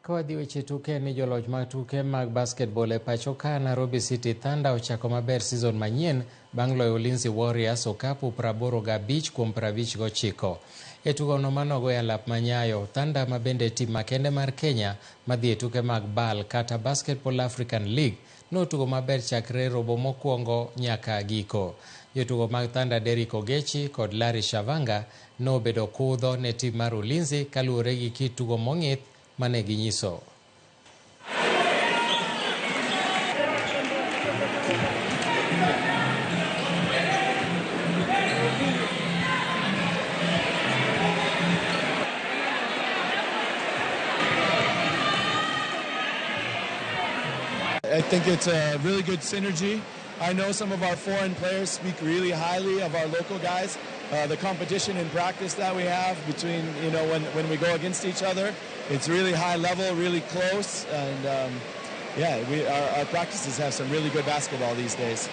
Kawadhi weche tuke ni joloch mag tuke mag basketball e pacho ka Nairobi City Thunder ochako maber season manyien bang' loyo Ulinzi Warriors okapu 85-59. E tugono manogo e alap manyayo, Thunder ma bende tim makende mar Kenya madhi e tuke mag BAL kata Basketball African League notugo maber chakre robo mokwongo nyaka giko. Jotugo mag Thunder Derrick Ogechi kod Larry Shavanga nobedo kudho ne tim mar Ulinzi kaluwore gi kit tugo mong'ith mane ginyiso. I think it's a really good synergy. I know some of our foreign players speak really highly of our local guys. The competition in practice that we have between, when we go against each other, it's really high level, really close, and our practices have some really good basketball these days.